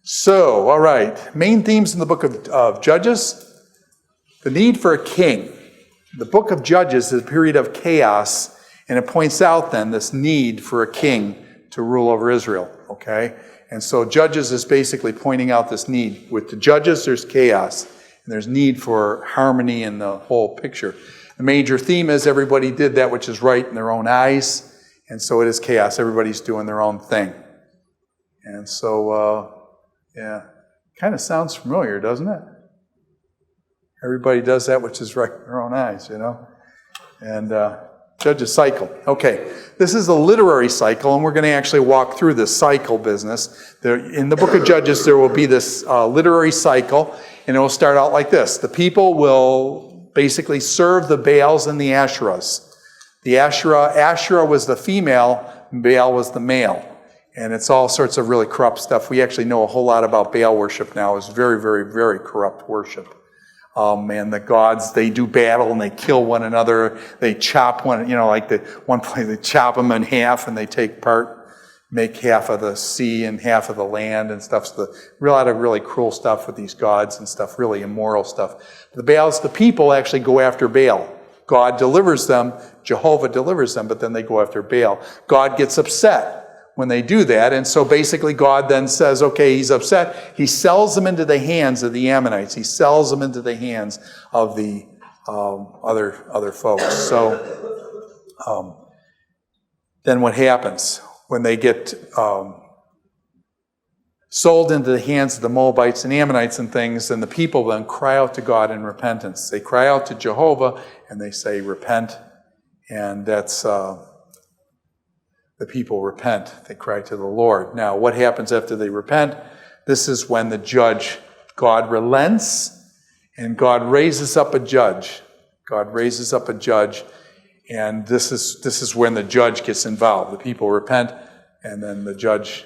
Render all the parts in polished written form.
So, all right, main themes in the book of Judges. The need for a king. The book of Judges is a period of chaos, and it points out then this need for a king to rule over Israel, okay? And so Judges is basically pointing out this need. With the Judges, there's chaos, and there's need for harmony in the whole picture. The major theme is everybody did that which is right in their own eyes, and so it is chaos. Everybody's doing their own thing. And so, yeah, kind of sounds familiar, doesn't it? Everybody does that which is right in their own eyes, you know? And Judges cycle. Okay, this is a literary cycle, and we're going to actually walk through this cycle business. In the book of Judges, there will be this literary cycle, and it will start out like this. The people will basically serve the Baals and the Asherahs. The Asherah was the female, and Baal was the male. And it's all sorts of really corrupt stuff. We actually know a whole lot about Baal worship now. It's very, very, very corrupt worship. And the gods, they do battle and they kill one another. They chop one, like the one place, they chop them in half and they take part, make half of the sea and half of the land and stuff. So a lot of really cruel stuff with these gods and stuff, really immoral stuff. The Baals, the people actually go after Baal. God delivers them, Jehovah delivers them, but then they go after Baal. God gets upset when they do that, and so basically God then says, okay, he's upset. He sells them into the hands of the Ammonites. He sells them into the hands of the other folks. So then what happens? When they get sold into the hands of the Moabites and Ammonites and things, and the people then cry out to God in repentance. They cry out to Jehovah, and they say, repent, and that's... the people repent. They cry to the Lord. Now, what happens after they repent? This is when the judge, God relents, and God raises up a judge. God raises up a judge, and this is when the judge gets involved. The people repent, and then the judge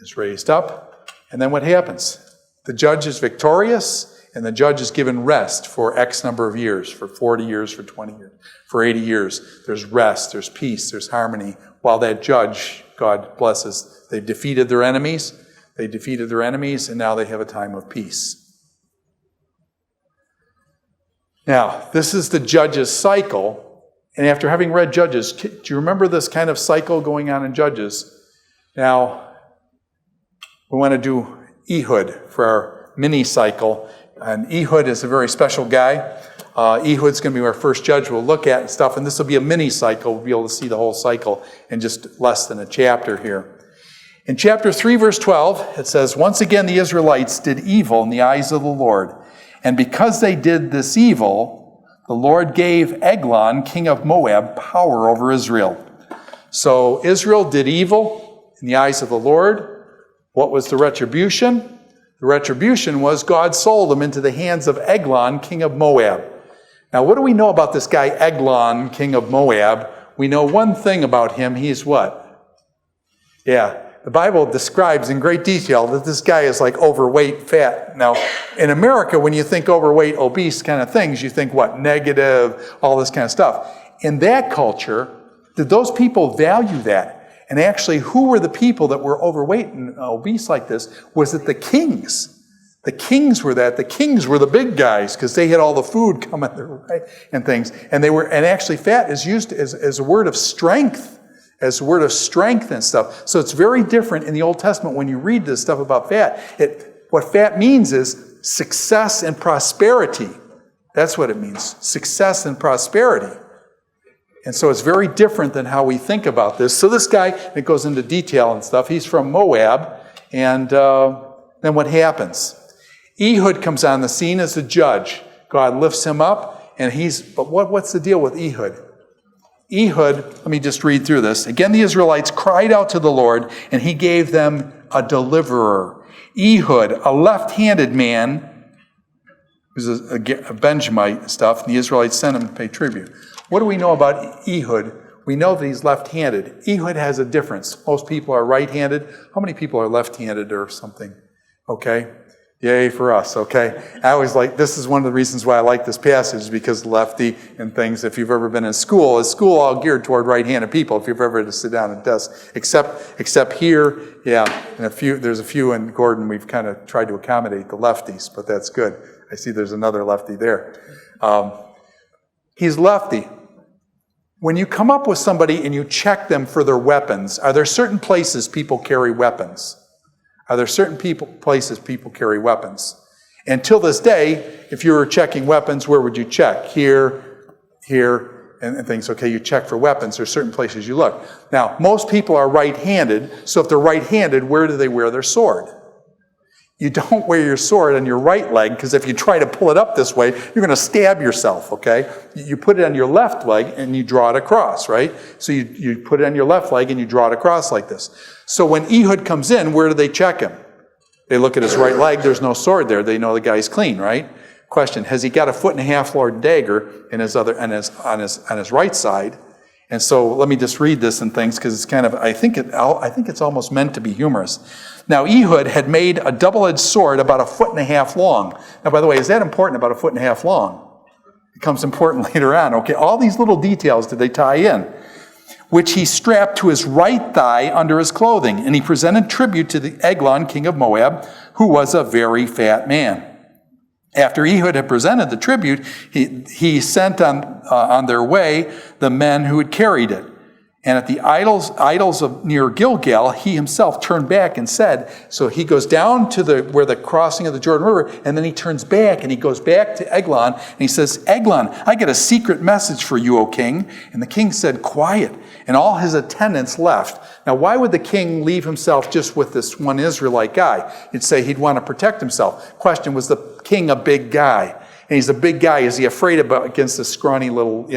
is raised up. And then what happens? The judge is victorious, and the judge is given rest for X number of years, for 40 years, for 20 years, for 80 years. There's rest, there's peace, there's harmony. While that judge, God blesses, they've defeated their enemies. They defeated their enemies, and now they have a time of peace. Now, this is the Judges cycle. And after having read Judges, do you remember this kind of cycle going on in Judges? Now, we want to do Ehud for our mini cycle. And Ehud is a very special guy. Ehud's going to be our first judge we'll look at and stuff. And this will be a mini cycle. We'll be able to see the whole cycle in just less than a chapter here. In chapter 3, verse 12, it says, once again the Israelites did evil in the eyes of the Lord. And because they did this evil, the Lord gave Eglon, king of Moab, power over Israel. So Israel did evil in the eyes of the Lord. What was the retribution? The retribution was God sold them into the hands of Eglon, king of Moab. Now, what do we know about this guy, Eglon, king of Moab? We know one thing about him. He's what? Yeah, the Bible describes in great detail that this guy is like overweight, fat. Now, in America, when you think overweight, obese kind of things, you think what? Negative, all this kind of stuff. In that culture, did those people value that? And actually, who were the people that were overweight and obese like this? Was it the kings? The kings were that. The kings were the big guys because they had all the food coming their way and things. And actually fat is used as a word of strength, as a word of strength and stuff. So it's very different in the Old Testament when you read this stuff about fat. What fat means is success and prosperity. That's what it means, success and prosperity. And so it's very different than how we think about this. So this guy, it goes into detail and stuff, he's from Moab, and then what happens? Ehud comes on the scene as a judge. God lifts him up, and but what's the deal with Ehud? Ehud, let me just read through this. Again, the Israelites cried out to the Lord, and he gave them a deliverer. Ehud, a left-handed man, who's a Benjamite and stuff, and the Israelites sent him to pay tribute. What do we know about Ehud? We know that he's left-handed. Ehud has a difference. Most people are right-handed. How many people are left-handed or something? Okay. Yay for us, okay? I always this is one of the reasons why I like this passage, because lefty and things, if you've ever been in school, is school all geared toward right-handed people, if you've ever had to sit down at a desk, except here, yeah, and there's a few in Gordon, we've kind of tried to accommodate the lefties, but that's good. I see there's another lefty there. He's lefty. When you come up with somebody and you check them for their weapons, are there certain places people carry weapons? Are there certain places people carry weapons? And till this day, if you were checking weapons, where would you check? Here, and things. Okay, you check for weapons. There's certain places you look. Now, most people are right-handed, so if they're right-handed, where do they wear their sword? You don't wear your sword on your right leg, because if you try to pull it up this way, you're going to stab yourself, okay? You put it on your left leg and you draw it across, right? So you put it on your left leg and you draw it across like this. So when Ehud comes in, where do they check him? They look at his right leg, there's no sword there. They know the guy's clean, right? Question, has he got a 1.5-foot long dagger in on his right side? And so let me just read this and things, because it's kind of, I think it's almost meant to be humorous. Now Ehud had made a double-edged sword about 1.5 feet long. Now, by the way, is that important, about 1.5 feet long? It becomes important later on. Okay, all these little details did they tie in, which he strapped to his right thigh under his clothing, and he presented tribute to the Eglon, king of Moab, who was a very fat man. After Ehud had presented the tribute, he sent on their way the men who had carried it. And at the idols of near Gilgal, he himself turned back and said, so he goes down to where the crossing of the Jordan River, and then he turns back and he goes back to Eglon, and he says, Eglon, I get a secret message for you, O king. And the king said, quiet. And all his attendants left. Now, why would the king leave himself just with this one Israelite guy? You'd say he'd want to protect himself. Question, was the king a big guy? And he's a big guy. Is he afraid against this scrawny little,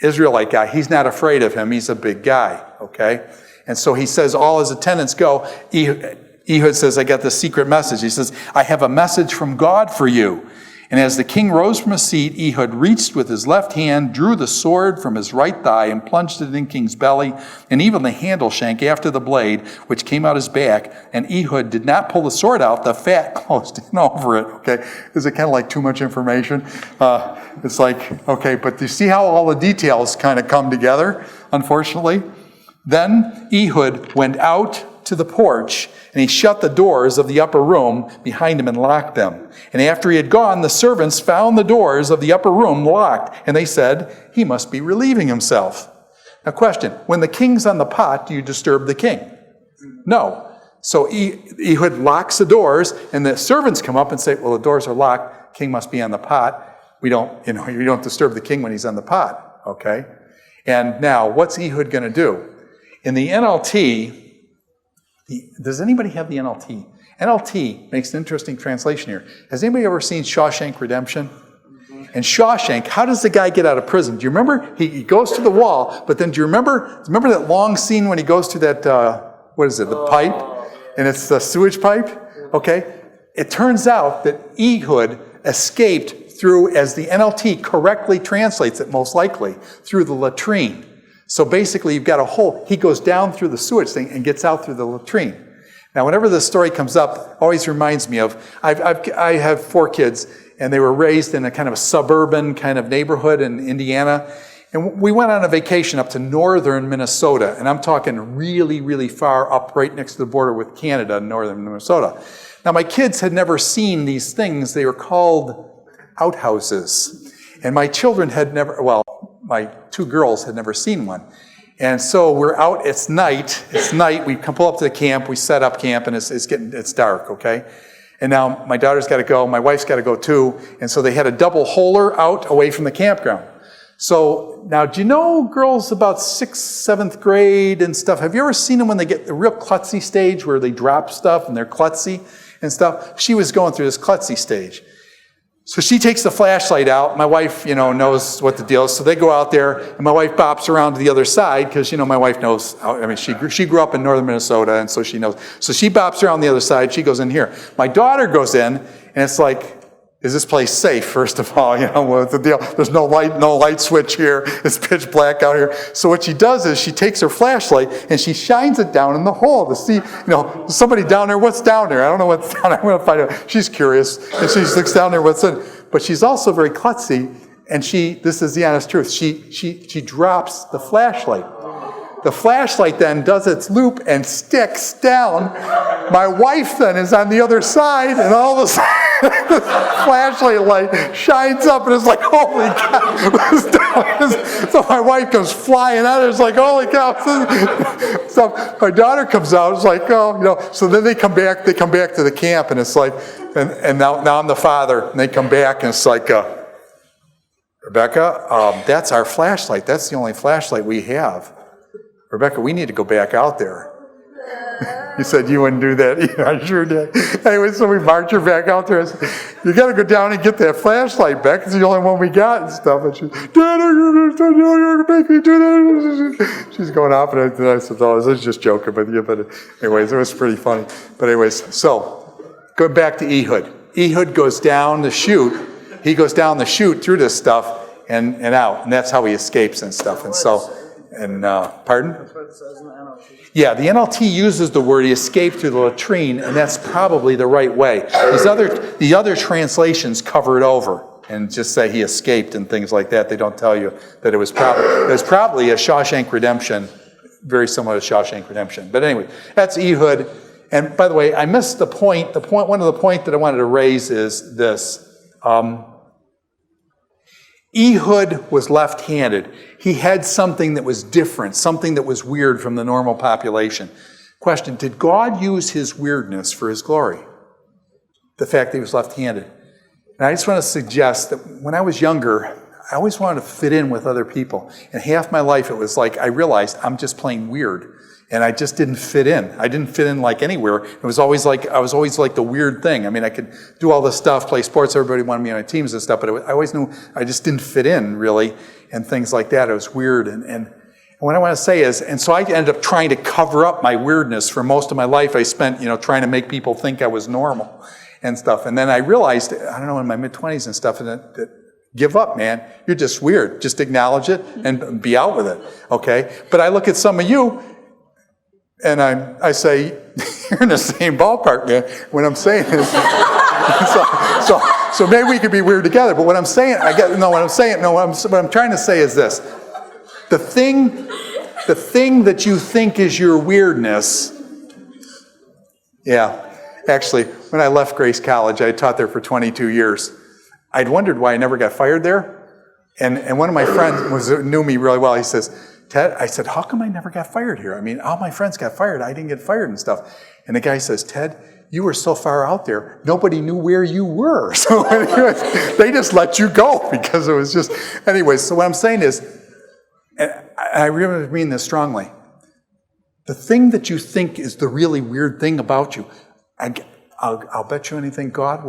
Israelite guy? He's not afraid of him. He's a big guy, okay? And so he says all his attendants go. Ehud says, I got this secret message. He says, I have a message from God for you. And as the king rose from his seat, Ehud reached with his left hand, drew the sword from his right thigh, and plunged it in king's belly, and even the handle shank after the blade, which came out his back. And Ehud did not pull the sword out. The fat closed in over it. Okay, is it kind of like too much information? It's like, okay, but do you see how all the details kind of come together, unfortunately? Then Ehud went out to the porch, and he shut the doors of the upper room behind him and locked them. And after he had gone, the servants found the doors of the upper room locked, and they said, he must be relieving himself. Now question, when the king's on the pot, do you disturb the king? No. So Ehud locks the doors, and the servants come up and say, well, the doors are locked, king must be on the pot. You don't disturb the king when he's on the pot, okay? And now, what's Ehud going to do? In the NLT, does anybody have the NLT? NLT makes an interesting translation here. Has anybody ever seen Shawshank Redemption? And Shawshank, how does the guy get out of prison? Do you remember? He goes to the wall, but then do you remember that long scene when he goes to that, the pipe? And it's the sewage pipe? Okay. It turns out that Ehud escaped through, as the NLT correctly translates it most likely, through the latrine. So basically you've got a hole. He goes down through the sewage thing and gets out through the latrine. Now whenever this story comes up, always reminds me of, I have 4 kids, and they were raised in a kind of a suburban kind of neighborhood in Indiana. And we went on a vacation up to northern Minnesota, and I'm talking really, really far up right next to the border with Canada, northern Minnesota. Now my kids had never seen these things. They were called outhouses. And my children had never, my 2 girls had never seen one. And so we're out, it's night, we pull up to the camp, we set up camp, and it's dark, okay? And now my daughter's got to go, my wife's got to go too, and so they had a double holer out away from the campground. So now, do you know girls about 6th, 7th grade and stuff? Have you ever seen them when they get the real klutzy stage where they drop stuff and they're klutzy and stuff? She was going through this klutzy stage. So she takes the flashlight out. My wife, knows what the deal is. So they go out there, and my wife bops around to the other side because, my wife knows. She grew up in northern Minnesota, and so she knows. So she bops around the other side. She goes in here. My daughter goes in, and it's like is this place safe, first of all? What's the deal? There's no light switch here. It's pitch black out here. So what she does is she takes her flashlight and she shines it down in the hole to see, somebody down there, what's down there? I don't know what's down there. I'm going to find out. She's curious, and she looks down there, what's in. But she's also very klutzy, and this is the honest truth, she drops the flashlight. The flashlight then does its loop and sticks down. My wife then is on the other side, and all of a sudden, the flashlight light shines up, and it's like, holy cow. So my wife comes flying out, and it's like, holy cow. So my daughter comes out, it's like, so then they come back to the camp, and it's like, and now I'm the father, and they come back, and it's like, Rebecca, that's our flashlight. That's the only flashlight we have. Rebecca, we need to go back out there. You said you wouldn't do that. Yeah, I sure did. Anyway, so we marched her back out there. I said, you got to go down and get that flashlight back. It's the only one we got and stuff. And she, Dad, you're going to make me do that. She's going off, and I said, I was just joking with you. But anyways, it was pretty funny. But anyways, so go back to Ehud. Ehud goes down the chute. He goes down the chute through this stuff and out. And that's how he escapes and stuff. And so... pardon? That's what it says in the NLT. Yeah, the NLT uses the word he escaped through the latrine, and that's probably the right way. The other translations cover it over and just say he escaped and things like that. They don't tell you that it was probably a Shawshank Redemption, very similar to Shawshank Redemption. But anyway, that's Ehud. And by the way, I missed the point. One of the points that I wanted to raise is this. Ehud was left-handed. He had something that was different, something that was weird from the normal population. Question, did God use his weirdness for his glory? The fact that he was left-handed. And I just want to suggest that when I was younger, I always wanted to fit in with other people. And half my life it was like I realized I'm just plain weird. And I just didn't fit in. I didn't fit in like anywhere. It was always like, I was always like the weird thing. I mean, I could do all this stuff, play sports, everybody wanted me on my teams and stuff, but I always knew I just didn't fit in, really, and things like that. It was weird. And what I want to say is, and so I ended up trying to cover up my weirdness for most of my life. I spent, trying to make people think I was normal and stuff. And then I realized, I don't know, in my mid-20s and stuff, that give up, man. You're just weird. Just acknowledge it and be out with it, okay? But I look at some of you, and I say, you're in the same ballpark, man. What I'm saying is, so maybe we could be weird together. But what I'm saying, what I'm trying to say is this: the thing that you think is your weirdness. Yeah, actually, when I left Grace College, I had taught there for 22 years. I'd wondered why I never got fired there, and one of my friends knew me really well. He says, Ted, I said, how come I never got fired here? I mean, all my friends got fired. I didn't get fired and stuff. And the guy says, Ted, you were so far out there, nobody knew where you were. So anyways, they just let you go because it was just... Anyways, so what I'm saying is, and I really mean this strongly, the thing that you think is the really weird thing about you, I'll bet you anything God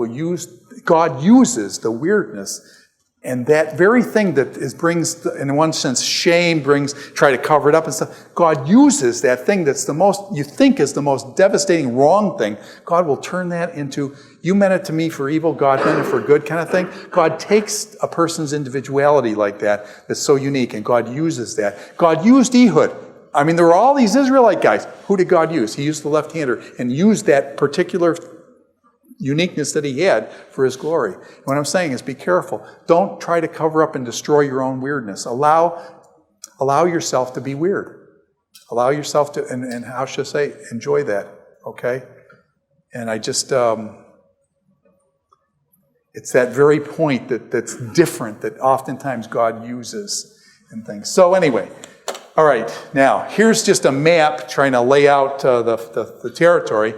uses the weirdness. And that very thing that brings, in one sense, shame, try to cover it up and stuff, God uses that thing that's you think is the most devastating wrong thing. God will turn that into, you meant it to me for evil, God meant it for good kind of thing. God takes a person's individuality like that's so unique, and God uses that. God used Ehud. I mean, there were all these Israelite guys. Who did God use? He used the left-hander and used that particular uniqueness that he had for his glory. What I'm saying is be careful. Don't try to cover up and destroy your own weirdness. Allow yourself to be weird. Allow yourself to, and how should I say, enjoy that, okay? And I just, it's that very point that's different that oftentimes God uses and things. So anyway, all right, now here's just a map trying to lay out the territory.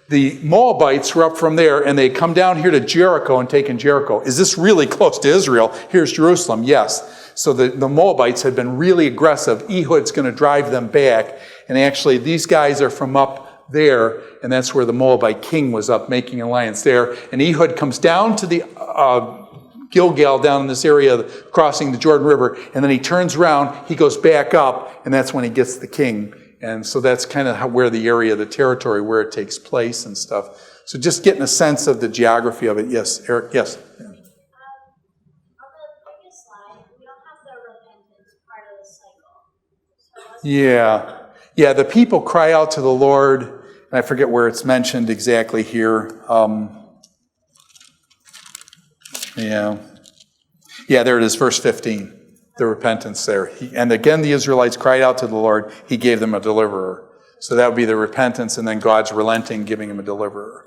The Moabites were up from there, and they come down here to Jericho and taken Jericho. Is this really close to Israel? Here's Jerusalem, yes. So the Moabites had been really aggressive. Ehud's going to drive them back. And actually, these guys are from up there, and that's where the Moabite king was up, making an alliance there. And Ehud comes down to the Gilgal, down in this area, crossing the Jordan River, and then he turns around, he goes back up, and that's when he gets the king. And so that's kind of where the area, the territory, where it takes place and stuff. So just getting a sense of the geography of it. Yes, Eric, yes. Yeah. Yeah. Yeah, the people cry out to the Lord, and I forget where it's mentioned exactly here. Yeah, there it is, verse 15, the repentance there. And again, the Israelites cried out to the Lord. He gave them a deliverer. So that would be the repentance, and then God's relenting, giving him a deliverer.